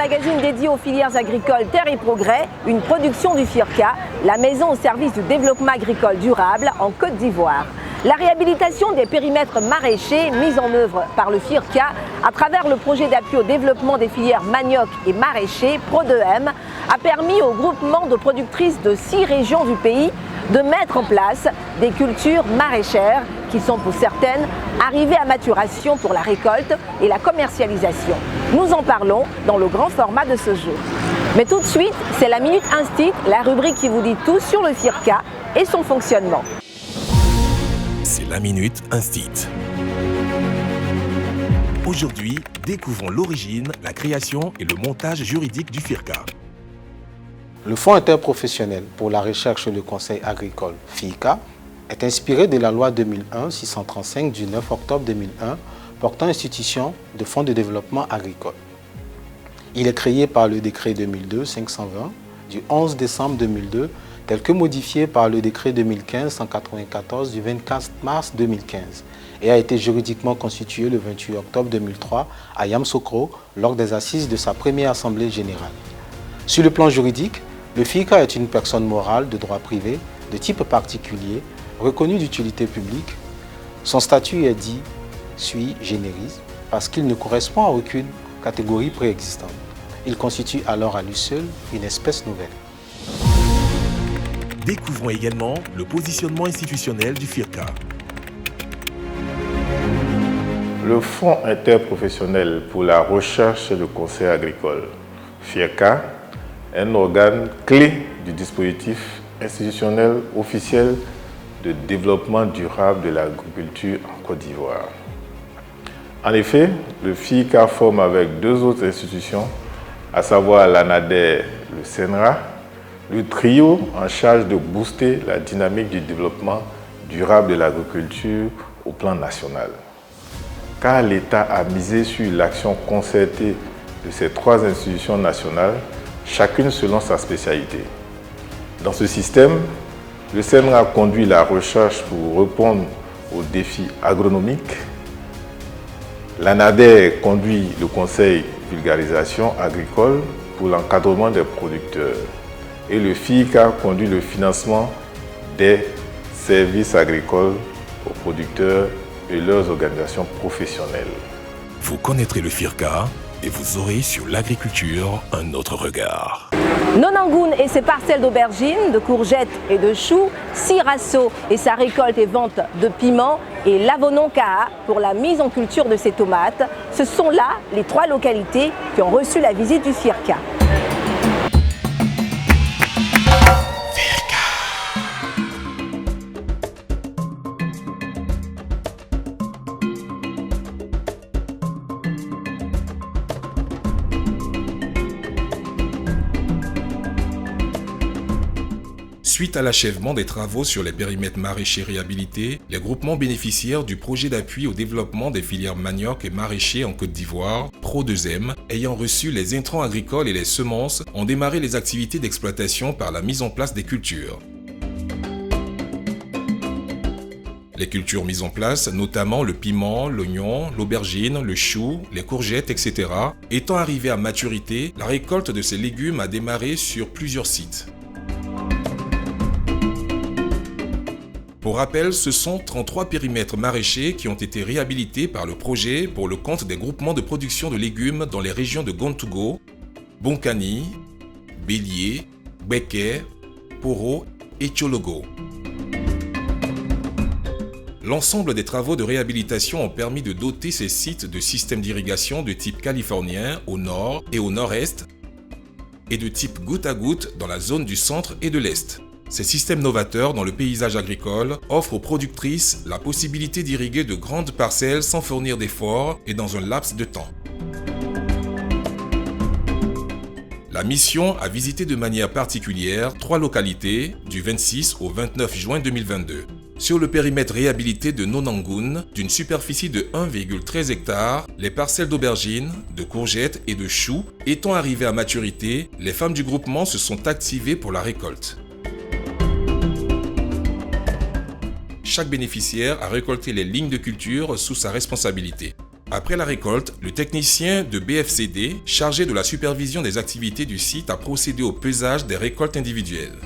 magazine dédié aux filières agricoles Terre et Progrès, une production du FIRCA, la maison au service du développement agricole durable en Côte d'Ivoire. La réhabilitation des périmètres maraîchers mise en œuvre par le FIRCA à travers le projet d'appui au développement des filières manioc et maraîchers, Pro2M, a permis au groupement de productrices de 6 régions du pays de mettre en place des cultures maraîchères qui sont pour certaines arrivées à maturation pour la récolte et la commercialisation. Nous en parlons dans le grand format de ce jour. Mais tout de suite, c'est la Minute Instit, la rubrique qui vous dit tout sur le FIRCA et son fonctionnement. C'est la Minute Instit. Aujourd'hui, découvrons l'origine, la création et le montage juridique du FIRCA. Le Fonds interprofessionnel pour la recherche et le conseil agricole, FIRCA, est inspiré de la loi 2001-635 du 9 octobre 2001 portant institution de fonds de développement agricole. Il est créé par le décret 2002-520 du 11 décembre 2002 tel que modifié par le décret 2015-194 du 24 mars 2015 et a été juridiquement constitué le 28 octobre 2003 à Yamoussoukro lors des assises de sa première assemblée générale. Sur le plan juridique, le FIRCA est une personne morale de droit privé de type particulier reconnue d'utilité publique. Son statut est dit sui generis parce qu'il ne correspond à aucune catégorie préexistante. Il constitue alors à lui seul une espèce nouvelle. Découvrons également le positionnement institutionnel du FIRCA. Le Fonds interprofessionnel pour la recherche et le conseil agricole, FIRCA, est un organe clé du dispositif institutionnel officiel de développement durable de l'agriculture en Côte d'Ivoire. En effet, le FIRCA forme avec 2 autres institutions, à savoir l'ANADER, le CNRA, le trio en charge de booster la dynamique du développement durable de l'agriculture au plan national. Car l'État a misé sur l'action concertée de ces 3 institutions nationales, chacune selon sa spécialité. Dans ce système, le CNRA conduit la recherche pour répondre aux défis agronomiques. L'ANADER conduit le conseil vulgarisation agricole pour l'encadrement des producteurs. Et le FIRCA conduit le financement des services agricoles aux producteurs et leurs organisations professionnelles. Vous connaîtrez le FIRCA et vous aurez sur l'agriculture un autre regard. Nonangoun et ses parcelles d'aubergines, de courgettes et de choux, Sirasso et sa récolte et vente de piments et Lavonon-Kaha pour la mise en culture de ses tomates, ce sont là les 3 localités qui ont reçu la visite du FIRCA. Suite à l'achèvement des travaux sur les périmètres maraîchers réhabilités, les groupements bénéficiaires du projet d'appui au développement des filières manioc et maraîchers en Côte d'Ivoire, Pro2M, ayant reçu les intrants agricoles et les semences, ont démarré les activités d'exploitation par la mise en place des cultures. Les cultures mises en place, notamment le piment, l'oignon, l'aubergine, le chou, les courgettes, etc., étant arrivées à maturité, la récolte de ces légumes a démarré sur plusieurs sites. Pour rappel, ce sont 33 périmètres maraîchers qui ont été réhabilités par le projet pour le compte des groupements de production de légumes dans les régions de Gontougo, Bonkani, Bélier, Béké, Poro et Tchologo. L'ensemble des travaux de réhabilitation ont permis de doter ces sites de systèmes d'irrigation de type californien au nord et au nord-est et de type goutte à goutte dans la zone du centre et de l'est. Ces systèmes novateurs dans le paysage agricole offrent aux productrices la possibilité d'irriguer de grandes parcelles sans fournir d'efforts et dans un laps de temps. La mission a visité de manière particulière 3 localités du 26 au 29 juin 2022. Sur le périmètre réhabilité de Nonangoun, d'une superficie de 1,13 hectares, les parcelles d'aubergines, de courgettes et de choux étant arrivées à maturité, les femmes du groupement se sont activées pour la récolte. Chaque bénéficiaire a récolté les lignes de culture sous sa responsabilité. Après la récolte, le technicien de BFCD, chargé de la supervision des activités du site, a procédé au pesage des récoltes individuelles.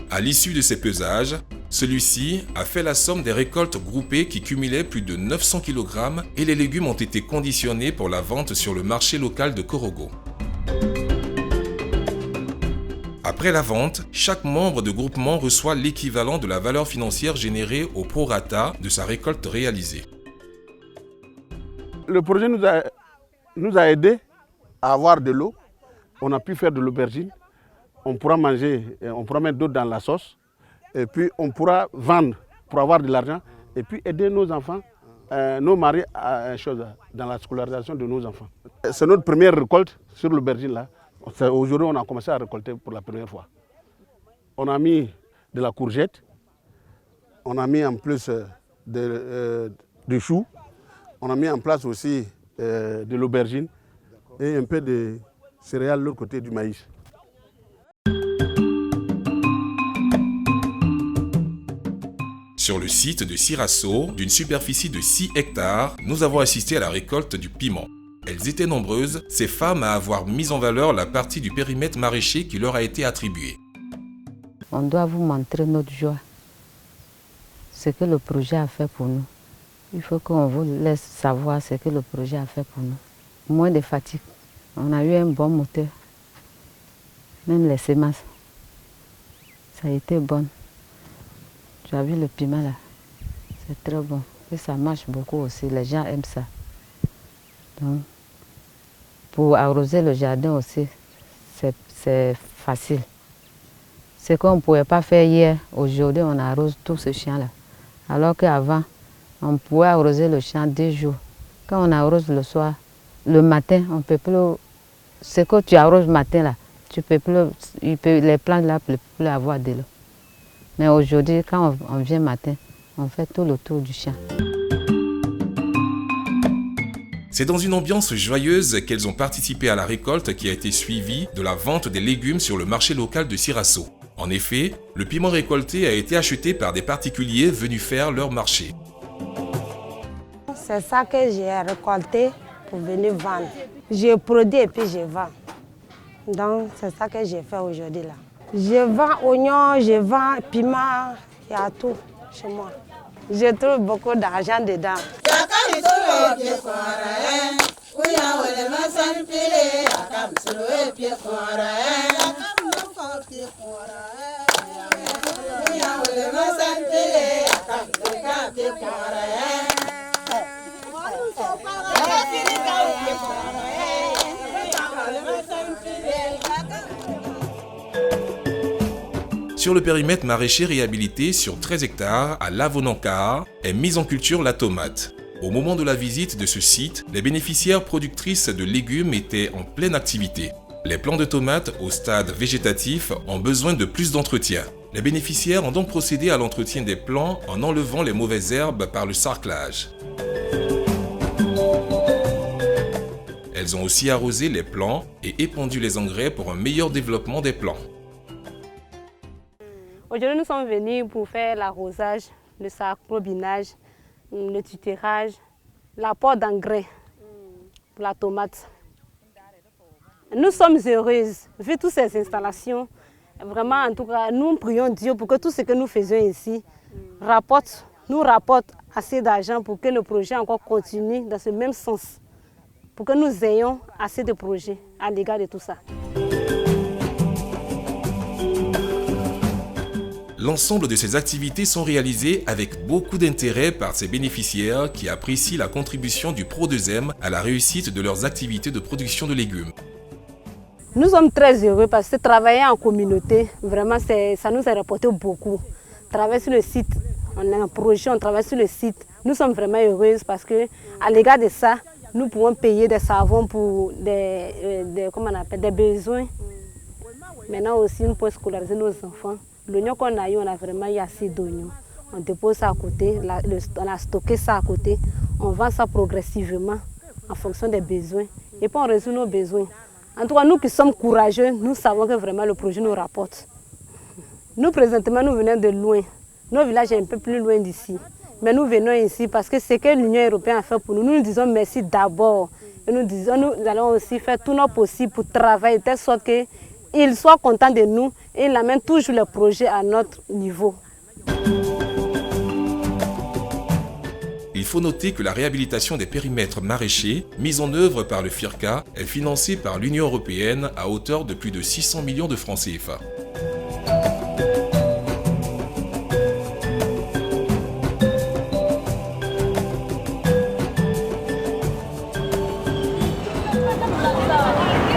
À l'issue de ces pesages, celui-ci a fait la somme des récoltes groupées qui cumulaient plus de 900 kg et les légumes ont été conditionnés pour la vente sur le marché local de Korogo. Après la vente, chaque membre de groupement reçoit l'équivalent de la valeur financière générée au prorata de sa récolte réalisée. Le projet nous a aidés à avoir de l'eau. On a pu faire de l'aubergine. On pourra manger, on pourra mettre d'autres dans la sauce. Et puis on pourra vendre pour avoir de l'argent. Et puis aider nos enfants, nos maris dans la scolarisation de nos enfants. C'est notre première récolte sur l'aubergine là. Aujourd'hui, on a commencé à récolter pour la première fois. On a mis de la courgette, on a mis en plus de choux, on a mis en place aussi de l'aubergine et un peu de céréales de l'autre côté du maïs. Sur le site de Sirasso, d'une superficie de 6 hectares, nous avons assisté à la récolte du piment. Elles étaient nombreuses, ces femmes à avoir mis en valeur la partie du périmètre maraîcher qui leur a été attribuée. On doit vous montrer notre joie, ce que le projet a fait pour nous. Il faut qu'on vous laisse savoir ce que le projet a fait pour nous. Moins de fatigue, on a eu un bon moteur, même les semences, ça a été bon. Tu as vu le piment là, c'est très bon et ça marche beaucoup aussi, les gens aiment ça. Donc, pour arroser le jardin aussi, c'est facile. Ce qu'on ne pouvait pas faire hier, aujourd'hui on arrose tout ce champ-là. Alors qu'avant, on pouvait arroser le champ 2 jours. Quand on arrose le soir, le matin, on peut plus. Ce que tu arroses le matin là, tu peux plus, les plantes là ne peuvent plus avoir de l'eau. Mais aujourd'hui, quand on vient le matin, on fait tout le tour du champ. C'est dans une ambiance joyeuse qu'elles ont participé à la récolte qui a été suivie de la vente des légumes sur le marché local de Sirasso. En effet, le piment récolté a été acheté par des particuliers venus faire leur marché. C'est ça que j'ai récolté pour venir vendre. Je produis et puis je vends. Donc c'est ça que j'ai fait aujourd'hui là. Je vends oignons, je vends piment, il y a tout chez moi. Je trouve beaucoup d'argent dedans. Sur le périmètre maraîcher réhabilité sur 13 hectares à Lavonancar est mise en culture la tomate. Au moment de la visite de ce site, les bénéficiaires productrices de légumes étaient en pleine activité. Les plants de tomates au stade végétatif ont besoin de plus d'entretien. Les bénéficiaires ont donc procédé à l'entretien des plants en enlevant les mauvaises herbes par le sarclage. Elles ont aussi arrosé les plants et épandu les engrais pour un meilleur développement des plants. Aujourd'hui, nous sommes venus pour faire l'arrosage, le sarclobinage, le tutérage, l'apport d'engrais pour la tomate. Nous sommes heureuses, vu toutes ces installations. Vraiment, en tout cas, nous prions Dieu pour que tout ce que nous faisons ici nous rapporte assez d'argent pour que le projet encore continue dans ce même sens. Pour que nous ayons assez de projets à l'égard de tout ça. L'ensemble de ces activités sont réalisées avec beaucoup d'intérêt par ces bénéficiaires qui apprécient la contribution du Pro2M à la réussite de leurs activités de production de légumes. Nous sommes très heureux parce que travailler en communauté, vraiment, ça nous a rapporté beaucoup. Travailler sur le site, on a un projet, on travaille sur le site. Nous sommes vraiment heureuses parce qu'à l'égard de ça, nous pouvons payer des savons pour des besoins. Maintenant aussi, nous pouvons scolariser nos enfants. L'oignon qu'on a eu, on a vraiment eu assez d'oignons. On dépose ça à côté, on a stocké ça à côté. On vend ça progressivement en fonction des besoins. Et puis on résout nos besoins. En tout cas, nous qui sommes courageux, nous savons que vraiment le projet nous rapporte. Nous, présentement, nous venons de loin. Nos villages sont un peu plus loin d'ici. Mais nous venons ici parce que ce que l'Union européenne a fait pour nous, nous nous disons merci d'abord. Et nous allons aussi faire tout notre possible pour travailler de telle sorte qu'ils soient contents de nous et ils amènent toujours le projet à notre niveau. Il faut noter que la réhabilitation des périmètres maraîchers, mise en œuvre par le FIRCA, est financée par l'Union européenne à hauteur de plus de 600 millions de francs CFA.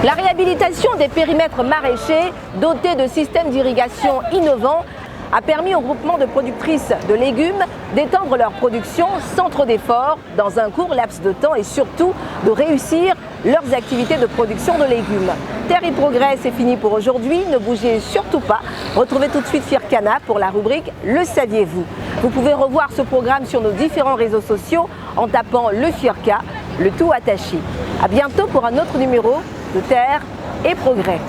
La réhabilitation des périmètres maraîchers dotés de systèmes d'irrigation innovants a permis au groupement de productrices de légumes d'étendre leur production sans trop d'efforts dans un court laps de temps et surtout de réussir leurs activités de production de légumes. Terre et Progrès, c'est fini pour aujourd'hui. Ne bougez surtout pas. Retrouvez tout de suite Firkana pour la rubrique Le saviez-vous. Vous pouvez revoir ce programme sur nos différents réseaux sociaux en tapant le Firka, le tout attaché. À bientôt pour un autre numéro de Terre et Progrès.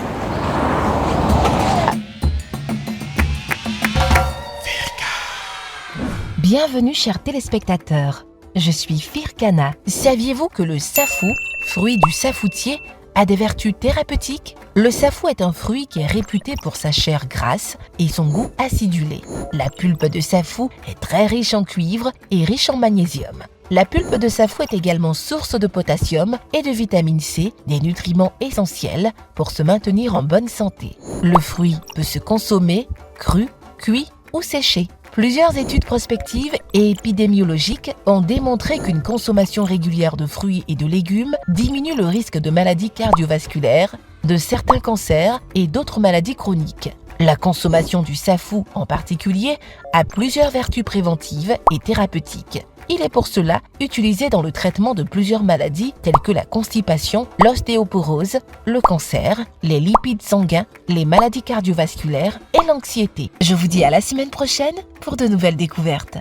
Bienvenue chers téléspectateurs, je suis Firkana. Saviez-vous que le safou, fruit du safoutier, a des vertus thérapeutiques? Le safou est un fruit qui est réputé pour sa chair grasse et son goût acidulé. La pulpe de safou est très riche en cuivre et riche en magnésium. La pulpe de safou est également source de potassium et de vitamine C, des nutriments essentiels pour se maintenir en bonne santé. Le fruit peut se consommer cru, cuit ou séché. Plusieurs études prospectives et épidémiologiques ont démontré qu'une consommation régulière de fruits et de légumes diminue le risque de maladies cardiovasculaires, de certains cancers et d'autres maladies chroniques. La consommation du safou en particulier a plusieurs vertus préventives et thérapeutiques. Il est pour cela utilisé dans le traitement de plusieurs maladies telles que la constipation, l'ostéoporose, le cancer, les lipides sanguins, les maladies cardiovasculaires et l'anxiété. Je vous dis à la semaine prochaine pour de nouvelles découvertes.